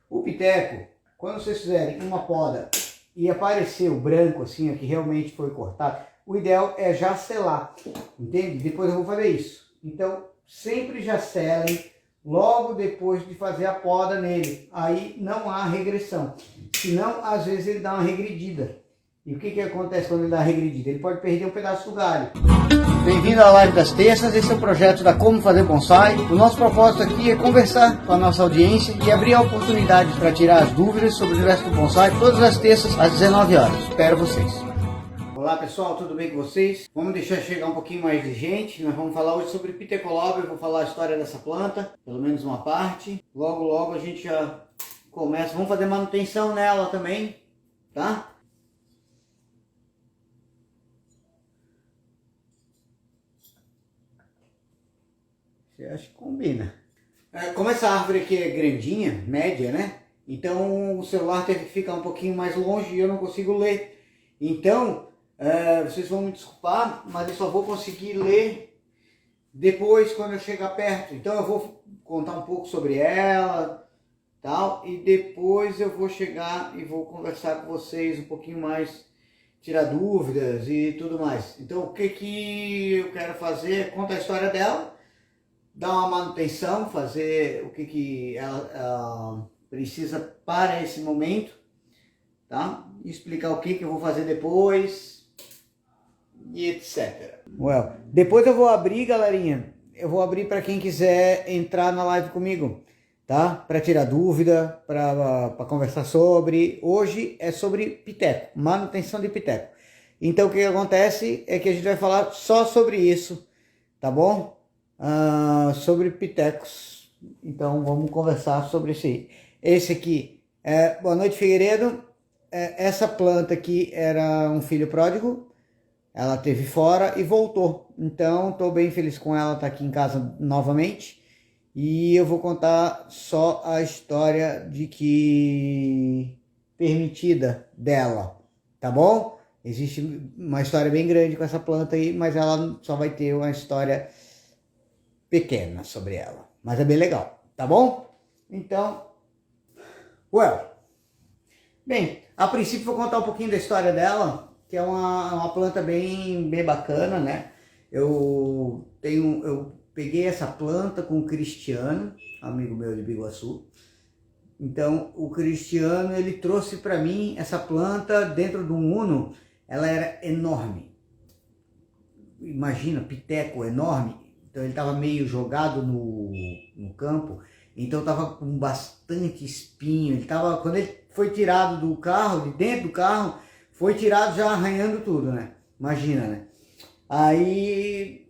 O piteco, quando vocês fizerem uma poda e aparecer o branco assim, que realmente foi cortado, o ideal é já selar, entende? Depois eu vou fazer isso. Então, sempre já selem logo depois de fazer a poda nele. Aí não há regressão. Senão, às vezes ele dá uma regredida. E o que acontece quando ele dá uma regredida? Ele pode perder um pedaço do galho. Bem-vindo à live das terças, esse é o projeto da Como Fazer Bonsai. O nosso propósito aqui é conversar com a nossa audiência e abrir a oportunidade para tirar as dúvidas sobre o universo do bonsai todas as terças às 19 horas. Espero vocês. Olá pessoal, tudo bem com vocês? Vamos deixar chegar um pouquinho mais de gente. Nós vamos falar hoje sobre Pithecolobium. Eu vou falar a história dessa planta, pelo menos uma parte. Logo a gente já começa. Vamos fazer manutenção nela também, tá? Você acha que combina? Como essa árvore aqui é grandinha, média, né? Então o celular teve que ficar um pouquinho mais longe e eu não consigo ler. Então, vocês vão me desculpar, mas eu só vou conseguir ler depois quando eu chegar perto. Então eu vou contar um pouco sobre ela, tal, e depois eu vou chegar e vou conversar com vocês um pouquinho mais, tirar dúvidas e tudo mais. Então o que eu quero fazer? Contar a história dela, dar uma manutenção, fazer o que ela precisa para esse momento, tá? Explicar o que eu vou fazer depois e etc. Depois eu vou abrir, galerinha, eu vou abrir para quem quiser entrar na live comigo, tá? Para tirar dúvida, para conversar sobre. Hoje é sobre piteco, manutenção de piteco. Então o que acontece é que a gente vai falar só sobre isso, tá bom? Sobre pitecos. Então vamos conversar sobre isso aí. Esse aqui é Boa Noite Figueiredo. Essa planta aqui era um filho pródigo. Ela teve fora e voltou. Então estou bem feliz com ela estar aqui em casa novamente. E eu vou contar só a história de que permitida dela, tá bom? Existe uma história bem grande com essa planta aí, mas ela só vai ter uma história pequena sobre ela, mas é bem legal, tá bom? Então, bem, a princípio vou contar um pouquinho da história dela, que é uma planta bem bacana, né? Eu peguei essa planta com o Cristiano, amigo meu de Biguaçu. Então, o Cristiano, ele trouxe para mim essa planta dentro de um Uno. Ela era enorme. Imagina, piteco enorme. Então ele estava meio jogado no campo, então estava com bastante espinho. Quando ele foi tirado do carro, de dentro do carro, foi tirado já arranhando tudo, né? Imagina, né?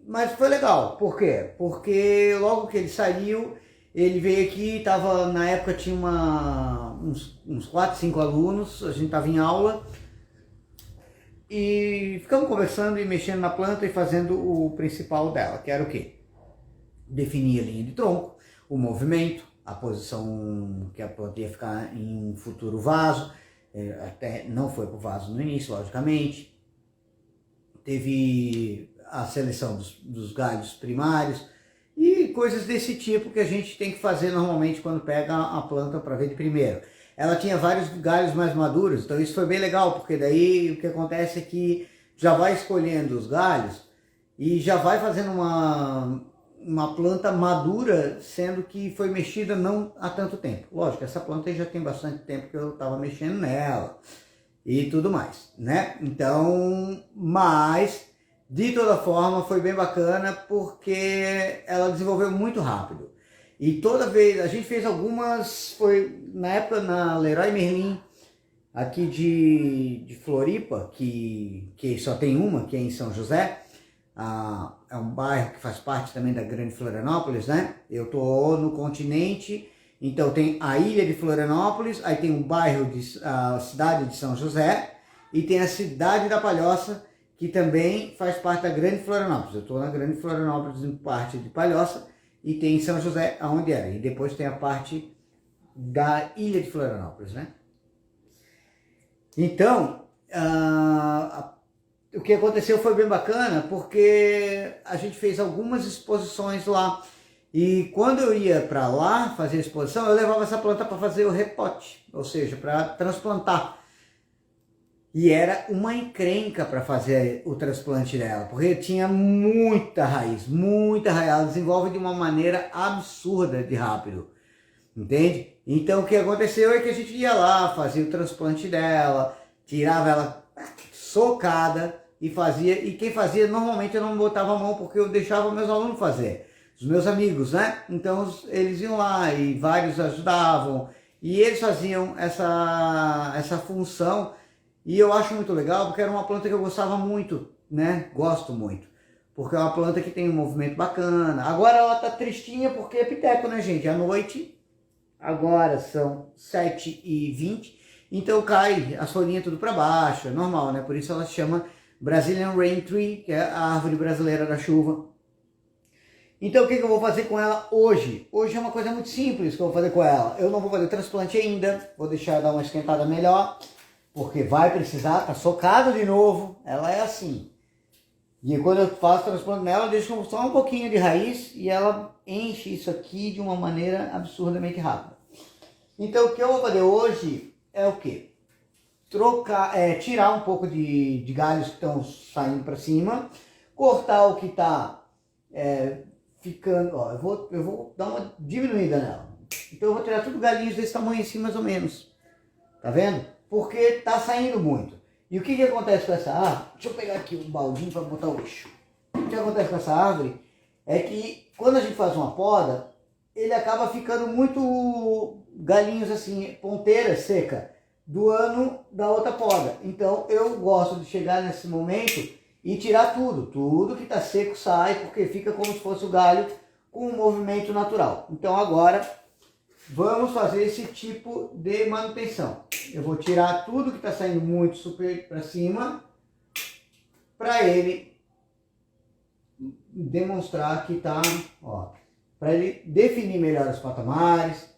Mas foi legal. Por quê? Porque logo que ele saiu, ele veio aqui, na época tinha uns 4, 5 alunos, a gente estava em aula. E ficamos conversando e mexendo na planta e fazendo o principal dela, que era o quê? Definir a linha de tronco, o movimento, a posição que a planta ia ficar em um futuro vaso. Até não foi para o vaso no início, logicamente. Teve a seleção dos galhos primários e coisas desse tipo que a gente tem que fazer normalmente quando pega a planta para ver de primeiro. Ela tinha vários galhos mais maduros, então isso foi bem legal, porque daí o que acontece é que já vai escolhendo os galhos e já vai fazendo uma planta madura, sendo que foi mexida não há tanto tempo. Lógico, essa planta já tem bastante tempo que eu estava mexendo nela e tudo mais, né? Então, mas de toda forma foi bem bacana porque ela desenvolveu muito rápido. E toda vez, a gente fez algumas, foi na época na Leroy Merlin, aqui de Floripa, que só tem uma, que é em São José. É um bairro que faz parte também da Grande Florianópolis, né? Eu tô no continente, então tem a ilha de Florianópolis, aí tem um bairro, a cidade de São José, e tem a cidade da Palhoça, que também faz parte da Grande Florianópolis. Eu tô na Grande Florianópolis, em parte de Palhoça, e tem São José, aonde era. E depois tem a parte da ilha de Florianópolis, né? Então, o que aconteceu foi bem bacana, porque a gente fez algumas exposições lá. E quando eu ia para lá fazer a exposição, eu levava essa planta para fazer o repote, ou seja, para transplantar. E era uma encrenca para fazer o transplante dela, porque tinha muita raiz, ela desenvolve de uma maneira absurda de rápido, entende? Então o que aconteceu é que a gente ia lá, fazia o transplante dela, tirava ela socada e fazia, e quem fazia normalmente eu não botava a mão porque eu deixava meus alunos fazer, os meus amigos, né? Então eles iam lá e vários ajudavam, e eles faziam essa função. E eu acho muito legal porque era uma planta que eu gostava muito, né? Gosto muito. Porque é uma planta que tem um movimento bacana. Agora ela tá tristinha porque é piteco, né, gente? À noite, agora são 7h20, então cai as folhinhas tudo para baixo, é normal, né? Por isso ela se chama Brazilian Rain Tree, que é a árvore brasileira da chuva. Então o que eu vou fazer com ela hoje? Hoje é uma coisa muito simples que eu vou fazer com ela. Eu não vou fazer transplante ainda, vou deixar ela dar uma esquentada melhor, porque vai precisar, tá socado de novo, ela é assim. E quando eu faço transplante nela, eu deixo só um pouquinho de raiz e ela enche isso aqui de uma maneira absurdamente rápida. Então o que eu vou fazer hoje é o quê? Tirar um pouco de galhos que estão saindo para cima, cortar o que está ficando, ó, eu vou dar uma diminuída nela. Então eu vou tirar tudo galhinhos desse tamanho assim mais ou menos, tá vendo? Porque tá saindo muito. E o que acontece com essa árvore? Deixa eu pegar aqui um baldinho para botar o eixo. O que acontece com essa árvore é que quando a gente faz uma poda, ele acaba ficando muito galinhos assim, ponteira seca, do ano da outra poda. Então eu gosto de chegar nesse momento e tirar tudo que tá seco sai, porque fica como se fosse o galho com um movimento natural. Então agora vamos fazer esse tipo de manutenção. Eu vou tirar tudo que está saindo muito super para cima, para ele demonstrar que está, ó, para ele definir melhor os patamares.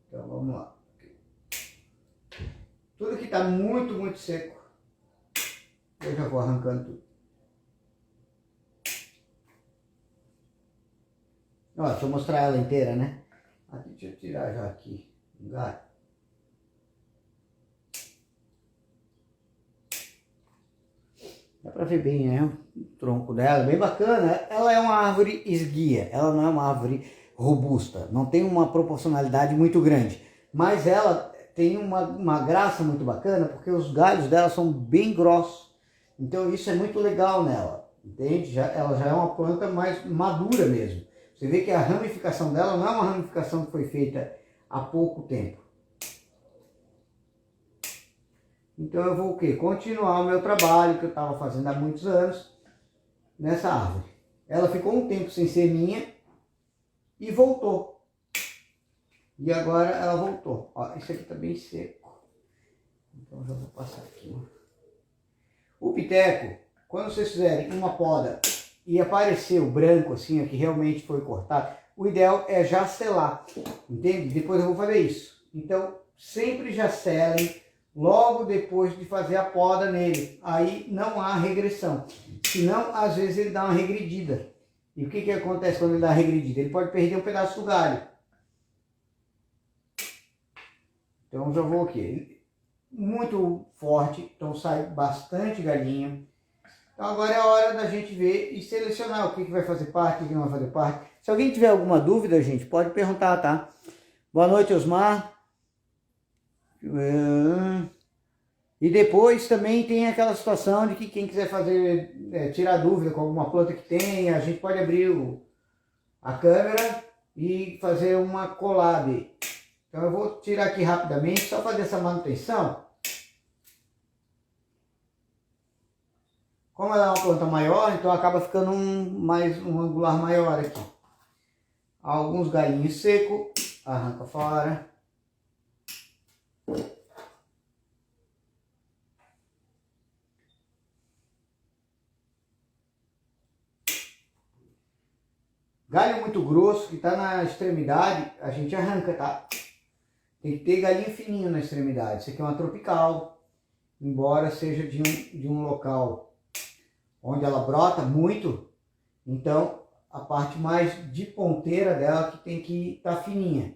Então vamos lá. Tudo que está muito seco, eu já vou arrancando tudo. Ó, deixa eu mostrar ela inteira, né? Aqui, deixa eu tirar já aqui um galho. Dá pra ver bem, né? O tronco dela, bem bacana. Ela é uma árvore esguia, ela não é uma árvore robusta, não tem uma proporcionalidade muito grande. Mas ela tem uma graça muito bacana, porque os galhos dela são bem grossos. Então isso é muito legal nela, entende? Ela já é uma planta mais madura mesmo. Você vê que a ramificação dela não é uma ramificação que foi feita há pouco tempo. Então eu vou o quê? Continuar o meu trabalho que eu estava fazendo há muitos anos nessa árvore. Ela ficou um tempo sem ser minha e voltou. E agora ela voltou. Ó, isso aqui está bem seco. Então já vou passar aqui. O piteco, quando vocês fizerem uma poda e aparecer o branco assim, que realmente foi cortado, o ideal é já selar, entende? Depois eu vou fazer isso. Então, sempre já selem logo depois de fazer a poda nele. Aí não há regressão. Senão, às vezes ele dá uma regredida. E o que acontece quando ele dá uma regredida? Ele pode perder um pedaço do galho. Então já vou aqui. Muito forte, então sai bastante galinha. Então agora é a hora da gente ver e selecionar o que vai fazer parte, o que não vai fazer parte. Se alguém tiver alguma dúvida, gente, pode perguntar, tá? Boa noite, Osmar. E depois também tem aquela situação de que quem quiser fazer, tirar dúvida com alguma planta que tem, a gente pode abrir a câmera e fazer uma collab. Então eu vou tirar aqui rapidamente, só fazer essa manutenção. Como ela é uma planta maior, então acaba ficando um angular maior aqui. Alguns galinhos secos, arranca fora. Galho muito grosso, que está na extremidade, a gente arranca, tá? Tem que ter galinho fininho na extremidade. Isso aqui é uma tropical, embora seja de um local onde ela brota muito, então a parte mais de ponteira dela que tem que estar fininha.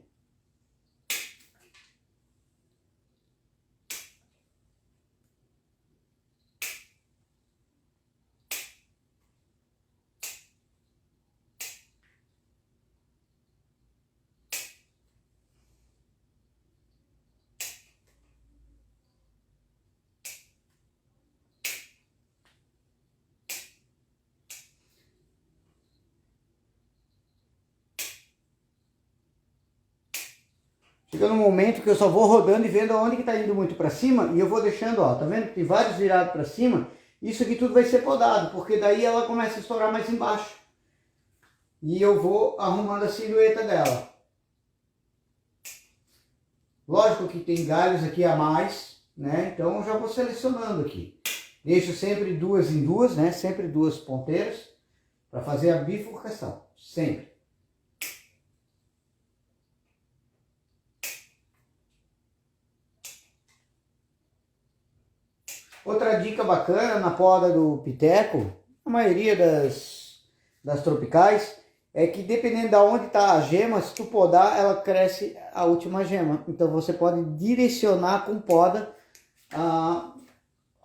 Chega no momento que eu só vou rodando e vendo aonde que tá indo muito para cima, e eu vou deixando, ó, tá vendo que tem vários virados para cima? Isso aqui tudo vai ser podado, porque daí ela começa a estourar mais embaixo. E eu vou arrumando a silhueta dela. Lógico que tem galhos aqui a mais, né? Então eu já vou selecionando aqui. Deixo sempre duas em duas, né? Sempre duas ponteiras para fazer a bifurcação, sempre. Outra dica bacana na poda do piteco, a maioria das tropicais, é que dependendo de onde está a gema, se tu podar, ela cresce a última gema. Então você pode direcionar com poda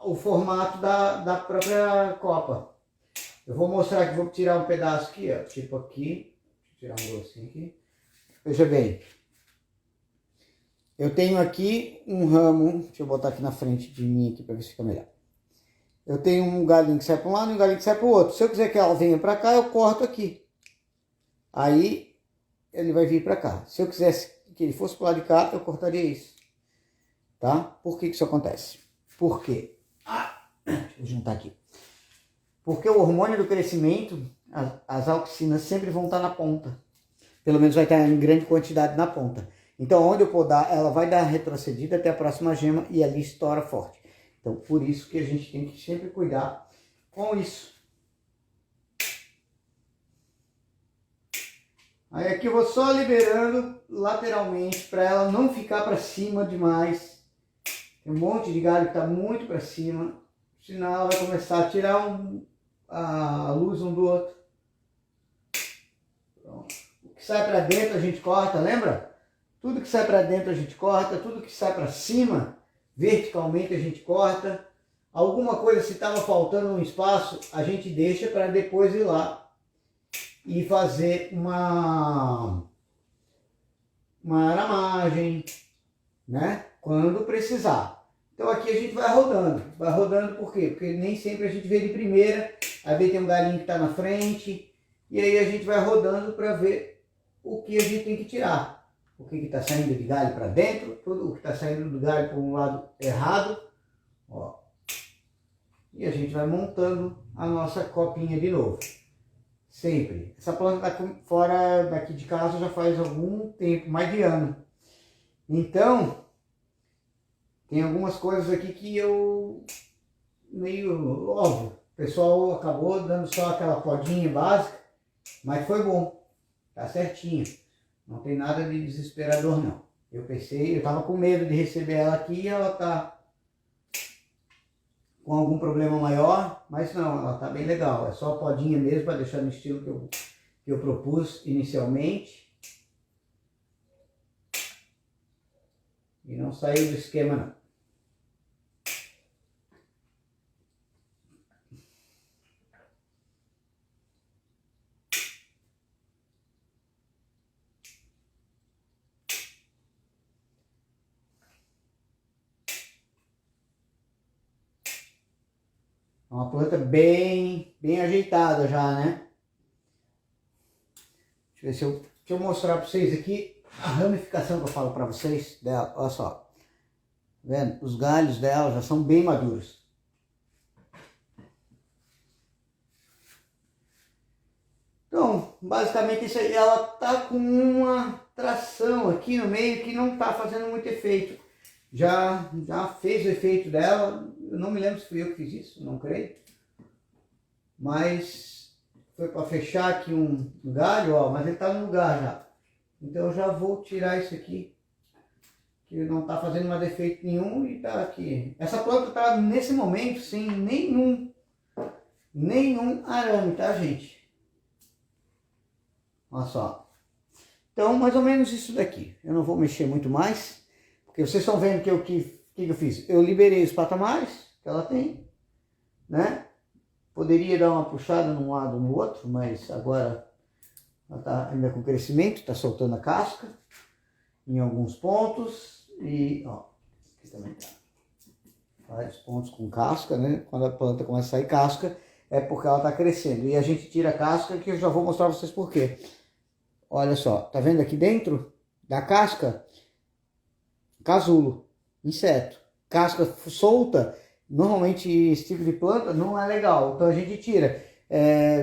o formato da própria copa. Eu vou mostrar aqui, vou tirar um pedaço aqui, ó, tipo aqui, deixa eu tirar um grossinho aqui. Veja bem, eu tenho aqui um ramo, deixa eu botar aqui na frente de mim aqui para ver se fica melhor. Eu tenho um galinho que sai para um lado e um galinho que sai para o outro. Se eu quiser que ela venha para cá, eu corto aqui. Aí ele vai vir para cá. Se eu quisesse que ele fosse para o lado de cá, eu cortaria isso. Tá? Por que isso acontece? Por quê? Deixa eu juntar aqui. Porque o hormônio do crescimento, as auxinas sempre vão estar na ponta. Pelo menos vai estar em grande quantidade na ponta. Então, onde eu podar, ela vai dar retrocedida até a próxima gema e ali estoura forte. Então, por isso que a gente tem que sempre cuidar com isso. Aí aqui eu vou só liberando lateralmente para ela não ficar para cima demais. Tem um monte de galho que está muito para cima, senão ela vai começar a tirar a luz um do outro. Pronto. O que sai para dentro a gente corta, lembra? Tudo que sai para dentro a gente corta, tudo que sai para cima, verticalmente a gente corta. Alguma coisa, se estava faltando um espaço, a gente deixa para depois ir lá e fazer uma aramagem, né? Quando precisar. Então aqui a gente vai rodando por quê? Porque nem sempre a gente vê de primeira, aí tem um galinho que está na frente, e aí a gente vai rodando para ver o que a gente tem que tirar. O que está saindo de galho para dentro, tudo o que está saindo do galho para um lado errado, ó. E a gente vai montando a nossa copinha de novo. Sempre. Essa planta está fora daqui de casa já faz algum tempo, mais de ano. Então, tem algumas coisas aqui que eu, meio óbvio, o pessoal acabou dando só aquela podinha básica, mas foi bom, tá certinho. Não tem nada de desesperador não. Eu pensei, eu tava com medo de receber ela aqui e ela tá com algum problema maior, mas não, ela tá bem legal. É só podinha mesmo para deixar no estilo que eu propus inicialmente. E não saiu do esquema não. É uma planta bem ajeitada já, né? Deixa eu ver deixa eu mostrar para vocês aqui a ramificação que eu falo para vocês dela. Olha só. Tá vendo? Os galhos dela já são bem maduros. Então, basicamente isso aí. Ela tá com uma tração aqui no meio que não tá fazendo muito efeito. Já fez o efeito dela. Eu não me lembro se fui eu que fiz isso, não creio. Mas foi para fechar aqui um galho, ó, mas ele tá no lugar já. Então eu já vou tirar isso aqui, que não tá fazendo mais efeito nenhum e tá aqui. Essa planta tá nesse momento sem nenhum arame, tá, gente? Olha só. Então, mais ou menos isso daqui. Eu não vou mexer muito mais, porque vocês estão vendo que eu fiz. Eu liberei os patamares que ela tem, né? Poderia dar uma puxada num lado ou no outro, mas agora ela está ainda com crescimento, está soltando a casca em alguns pontos. E, ó, aqui também tá. Vários pontos com casca, né? Quando a planta começa a sair casca, é porque ela está crescendo. E a gente tira a casca, que eu já vou mostrar para vocês por quê. Olha só, tá vendo aqui dentro da casca? Casulo, inseto. Casca solta, normalmente esse tipo de planta não é legal, então a gente tira.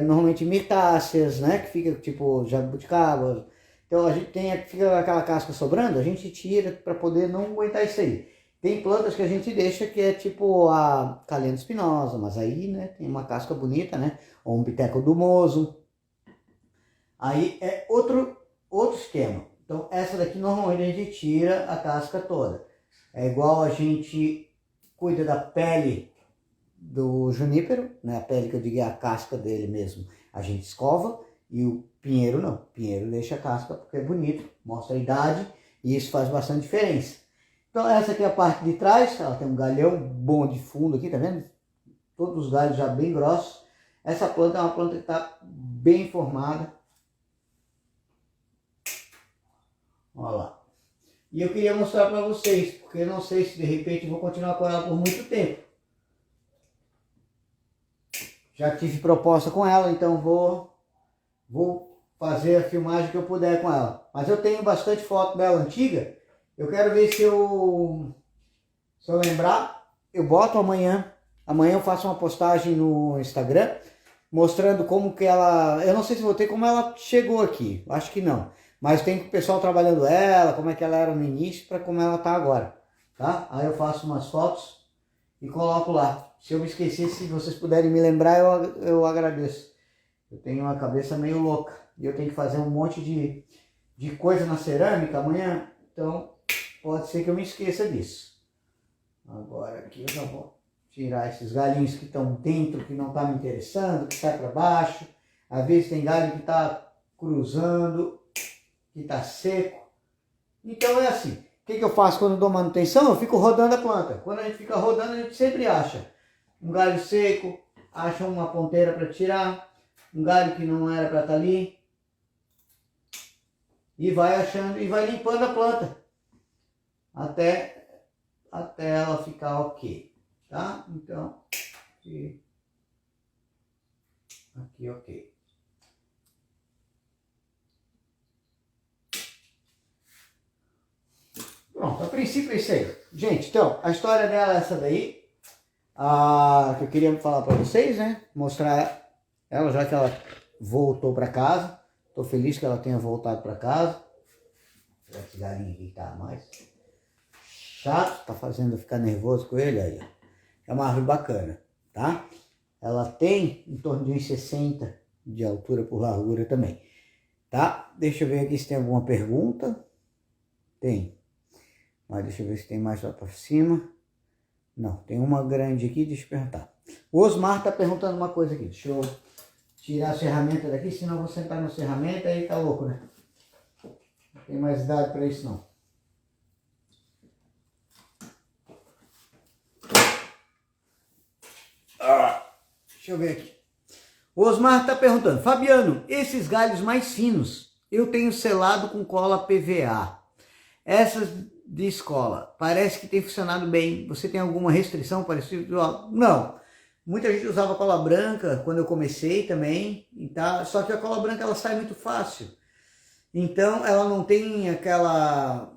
Normalmente mirtáceas, né? Que fica tipo jabuticaba. Então a gente fica aquela casca sobrando, a gente tira para poder não aguentar isso aí. Tem plantas que a gente deixa que é tipo a Calendula espinosa, mas aí, né, tem uma casca bonita, né? Ou um piteco dumoso. Aí é outro esquema. Então essa daqui normalmente a gente tira a casca toda. É igual a gente cuida da pele do junípero, né? A pele que eu digo é a casca dele mesmo. A gente escova e o pinheiro não. O pinheiro deixa a casca porque é bonito, mostra a idade e isso faz bastante diferença. Então essa aqui é a parte de trás, ela tem um galhão bom de fundo aqui, tá vendo? Todos os galhos já bem grossos. Essa planta é uma planta que está bem formada. Olha lá. E eu queria mostrar para vocês, porque eu não sei se de repente eu vou continuar com ela por muito tempo. Já tive proposta com ela, então vou fazer a filmagem que eu puder com ela. Mas eu tenho bastante foto dela antiga. Eu quero ver se eu lembrar, eu boto amanhã. Amanhã eu faço uma postagem no Instagram mostrando como que ela... Eu não sei se vou ter como ela chegou aqui, acho que não. Mas tem o pessoal trabalhando ela, como é que ela era no início para como ela tá agora, tá? Aí eu faço umas fotos e coloco lá. Se eu me esquecer, se vocês puderem me lembrar, eu agradeço. Eu tenho uma cabeça meio louca e eu tenho que fazer um monte de coisa na cerâmica amanhã, então pode ser que eu me esqueça disso. Agora aqui eu já vou tirar esses galinhos que estão dentro, que não está me interessando, que sai para baixo. Às vezes tem galho que está cruzando, que está seco. Então é assim. O que eu faço quando eu dou manutenção? Eu fico rodando a planta. Quando a gente fica rodando, a gente sempre acha um galho seco, acha uma ponteira para tirar, um galho que não era para estar ali. E vai achando e vai limpando a planta. Até ela ficar ok. Tá? Então, aqui ok. Pronto, a princípio é isso aí. Gente, então, a história dela é essa daí. Que eu queria falar para vocês, né? Mostrar ela, já que ela voltou para casa. Estou feliz que ela tenha voltado para casa. Esse galinho aqui tá mais chato, tá fazendo eu ficar nervoso com ele aí. É uma árvore bacana, tá? Ela tem em torno de uns 60 de altura por largura também, tá? Deixa eu ver aqui se tem alguma pergunta. Tem. Mas deixa eu ver se tem mais lá para cima. Não, tem uma grande aqui, deixa eu perguntar. O Osmar tá perguntando uma coisa aqui. Deixa eu tirar a ferramenta daqui, senão eu vou sentar na ferramenta e tá louco, né? Não tem mais idade para isso não. Deixa eu ver aqui. O Osmar está perguntando, Fabiano, esses galhos mais finos, eu tenho selado com cola PVA. Essas de escola, parece que tem funcionado bem. Você tem alguma restrição parecida? Não. Muita gente usava cola branca quando eu comecei também, tá? Só que a cola branca ela sai muito fácil. Então ela não tem aquela...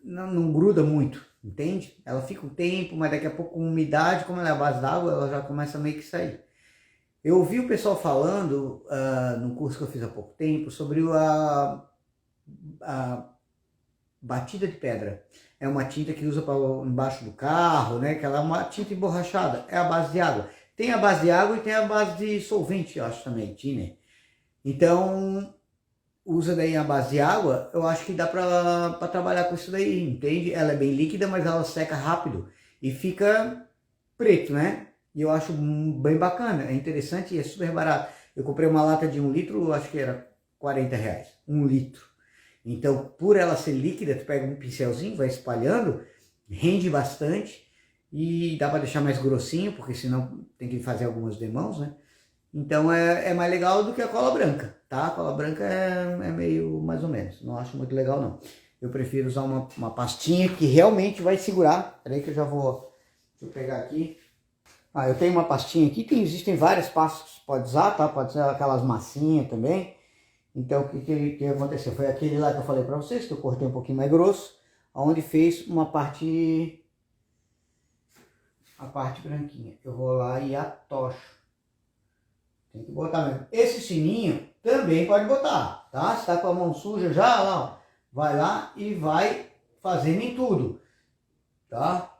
Não gruda muito, entende? Ela fica um tempo, mas daqui a pouco com umidade, como ela é a base d'água, ela já começa a meio que sair. Eu ouvi o pessoal falando, no curso que eu fiz há pouco tempo, sobre a batida de pedra. É uma tinta que usa para embaixo do carro, né? Que ela é uma tinta emborrachada, é a base de água. Tem a base de água e tem a base de solvente, eu acho também, tinner. Então, usa daí a base de água, eu acho que dá para trabalhar com isso daí, entende? Ela é bem líquida, mas ela seca rápido e fica preto, né? E eu acho bem bacana, é interessante e é super barato. Eu comprei uma lata de 1 litro, acho que era R$ 40, 1 litro. Então, por ela ser líquida, tu pega um pincelzinho, vai espalhando, rende bastante e dá para deixar mais grossinho, porque senão tem que fazer algumas demãos, né? Então é mais legal do que a cola branca, tá? A cola branca é meio mais ou menos, não acho muito legal não. Eu prefiro usar uma pastinha que realmente vai segurar. Peraí que eu já vou, deixa eu pegar aqui. Eu tenho uma pastinha aqui, existem várias pastas que pode usar, tá? Pode ser aquelas massinhas também. Então o que aconteceu? Foi aquele lá que eu falei pra vocês, que eu cortei um pouquinho mais grosso, onde fez a parte branquinha. Eu vou lá e atocho. Tem que botar mesmo. Esse sininho também pode botar, tá? Se tá com a mão suja já, lá, ó, vai lá e vai fazendo em tudo, tá?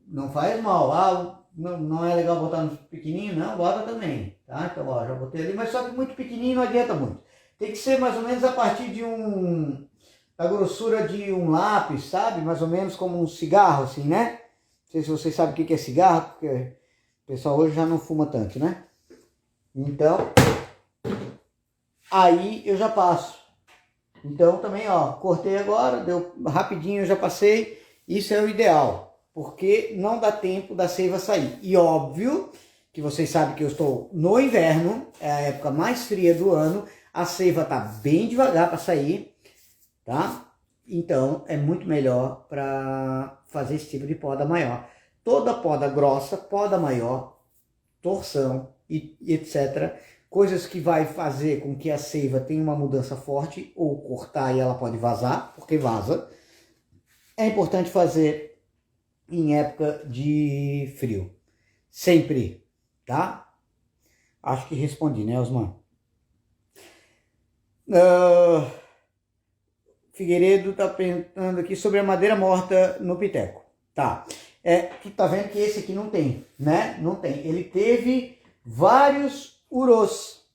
Não faz mal. Não é legal botar no pequenininho, não, bota também, tá? Então, ó, já botei ali, mas só que muito pequenininho não adianta muito. Tem que ser mais ou menos a partir da grossura de um lápis, sabe? Mais ou menos como um cigarro, assim, né? Não sei se vocês sabem o que é cigarro, porque o pessoal hoje já não fuma tanto, né? Então, aí eu já passo. Então também, ó, cortei agora, deu rapidinho, eu já passei. Isso é o ideal, porque não dá tempo da seiva sair. E óbvio que vocês sabem que eu estou no inverno, é a época mais fria do ano, a seiva tá bem devagar para sair, tá? Então é muito melhor para fazer esse tipo de poda maior. Toda poda grossa, poda maior, torção e etc. Coisas que vai fazer com que a seiva tenha uma mudança forte, ou cortar e ela pode vazar, porque vaza. É importante fazer em época de frio. Sempre, tá? Acho que respondi, né, Osman? Figueiredo está perguntando aqui sobre a madeira morta no piteco. Tá. Tu tá vendo que esse aqui não tem, né? Não tem. Ele teve vários urôs,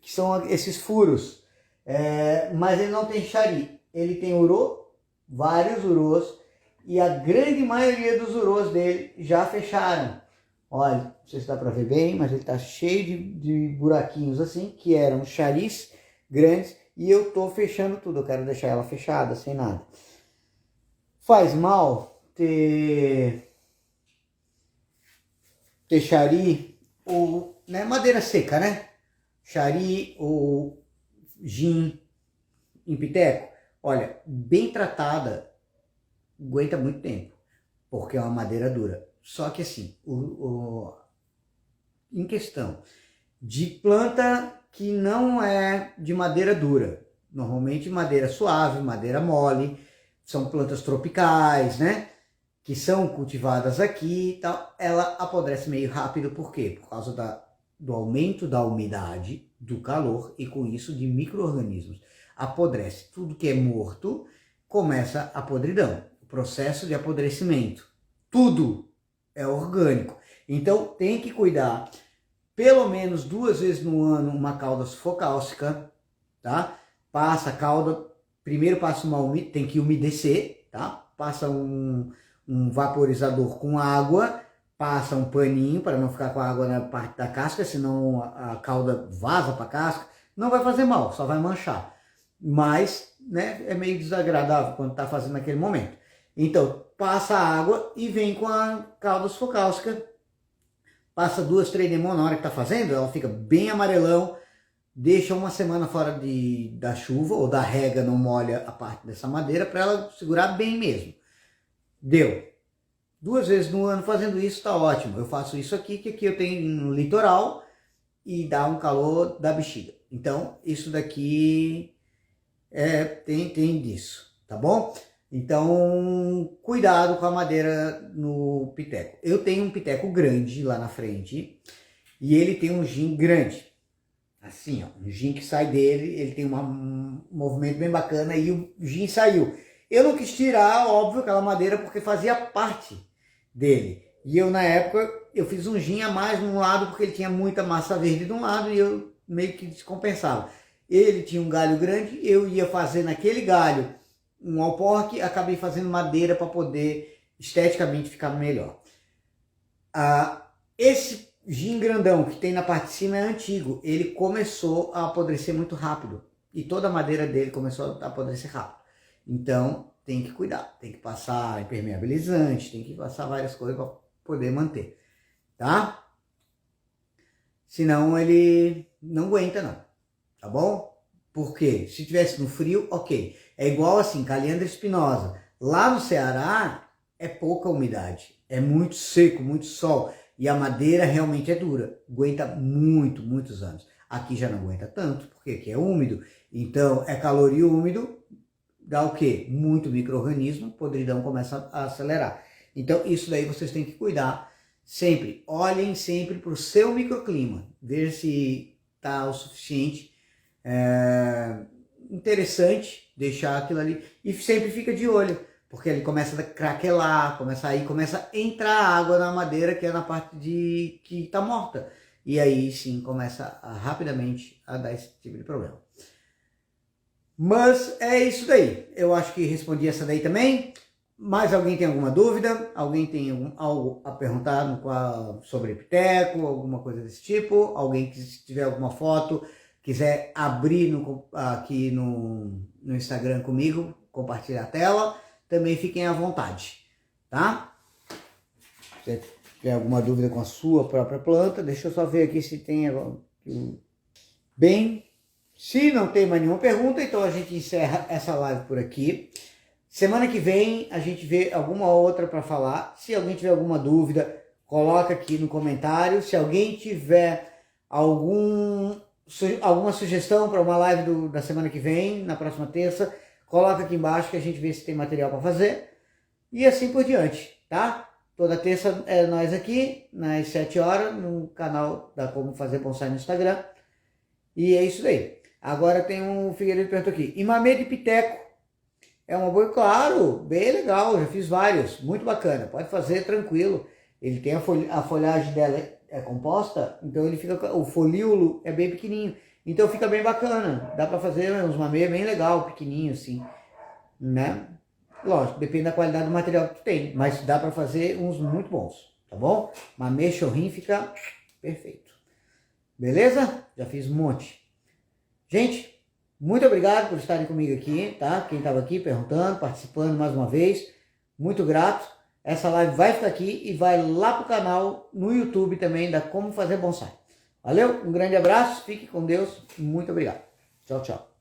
que são esses furos, mas ele não tem chari. Ele tem urô, vários urôs, e a grande maioria dos urôs dele já fecharam. Olha, não sei se dá para ver bem, mas ele está cheio de buraquinhos assim, que eram charis grandes, e eu tô fechando tudo. Eu quero deixar ela fechada, sem nada. Faz mal ter chari ou, né, madeira seca, né? Chari ou gin em piteco. Olha, bem tratada, aguenta muito tempo, porque é uma madeira dura. Só que assim, em questão de planta que não é de madeira dura, normalmente madeira suave, madeira mole, são plantas tropicais, né? Que são cultivadas aqui e tal, ela apodrece meio rápido. Por quê? Por causa do aumento da umidade, do calor e com isso de micro-organismos. Apodrece. Tudo que é morto começa a podridão, o processo de apodrecimento. Tudo é orgânico. Então tem que cuidar pelo menos 2 vezes no ano uma cauda sufocáustica, tá? Passa a cauda, primeiro passa tem que umedecer, tá? Passa um vaporizador com água, passa um paninho para não ficar com a água na parte da casca, senão a cauda vaza para a casca. Não vai fazer mal, só vai manchar. Mas, né, é meio desagradável quando está fazendo naquele momento. Então, passa a água e vem com a cauda sufocáustica. Passa 2, 3 demônios na hora que está fazendo, ela fica bem amarelão. Deixa uma semana fora da chuva ou da rega, não molha a parte dessa madeira para ela segurar bem mesmo. Deu. 2 vezes no ano fazendo isso está ótimo. Eu faço isso aqui, que aqui eu tenho no litoral e dá um calor da bexiga. Então, isso daqui tem disso, tá bom? Então, cuidado com a madeira no piteco. Eu tenho um piteco grande lá na frente e ele tem um gin grande. Assim, ó, um gin que sai dele, ele tem um movimento bem bacana e o gin saiu. Eu não quis tirar, óbvio, aquela madeira porque fazia parte dele. E eu, na época, eu fiz um gin a mais num lado porque ele tinha muita massa verde de um lado e eu meio que descompensava. Ele tinha um galho grande, eu ia fazer naquele galho um alporque, acabei fazendo madeira para poder esteticamente ficar melhor. Esse gin grandão que tem na parte de cima é antigo, ele começou a apodrecer muito rápido. e toda a madeira dele começou a apodrecer rápido. Então tem que cuidar, tem que passar impermeabilizante, tem que passar várias coisas para poder manter, tá? Senão ele não aguenta não, tá bom? Porque se tivesse no frio, ok. É igual assim, Caliandra espinosa. Lá no Ceará é pouca umidade, é muito seco, muito sol. E a madeira realmente é dura, aguenta muitos anos. Aqui já não aguenta tanto, porque aqui é úmido. Então é calor e úmido, dá o quê? Muito micro-organismo, podridão começa a acelerar. Então isso daí vocês têm que cuidar sempre. Olhem sempre para o seu microclima, ver se está o suficiente interessante deixar aquilo ali. E sempre fica de olho, porque ele começa a craquelar, começa a entrar água na madeira, que é na parte que está morta. E aí sim começa rapidamente a dar esse tipo de problema. Mas é isso daí. Eu acho que respondi essa daí também. Mais alguém tem alguma dúvida? Alguém tem algo a perguntar sobre Piteco, alguma coisa desse tipo? Alguém que tiver alguma foto, quiser abrir aqui no Instagram comigo, compartilhar a tela, também fiquem à vontade, tá? Se tiver alguma dúvida com a sua própria planta, deixa eu só ver aqui se tem... Bem, se não tem mais nenhuma pergunta, então a gente encerra essa live por aqui. Semana que vem a gente vê alguma outra para falar. Se alguém tiver alguma dúvida, coloca aqui no comentário. Se alguém tiver alguma sugestão para uma live da semana que vem, na próxima terça, coloca aqui embaixo que a gente vê se tem material para fazer. E assim por diante, tá? Toda terça é nós aqui, nas 7 horas, no canal da Como Fazer Bonsai no Instagram. E é isso daí. Agora tem um Figueiredo pergunta aqui. Imamê de Piteco é uma boa? Claro, bem legal, já fiz vários, muito bacana, pode fazer tranquilo. Ele tem a folhagem dela é composta, então ele fica, o folíolo é bem pequenininho, então fica bem bacana. Dá para fazer uns mamê bem legal, pequenininho assim, né? Lógico, depende da qualidade do material que tu tem, mas dá para fazer uns muito bons, tá bom? Mamê chorrinho fica perfeito. Beleza? Já fiz um monte. Gente, muito obrigado por estarem comigo aqui, tá? Quem estava aqui perguntando, participando mais uma vez, muito grato. Essa live vai ficar aqui e vai lá pro canal no YouTube também da Como Fazer Bonsai. Valeu, um grande abraço, fique com Deus, muito obrigado. Tchau, tchau.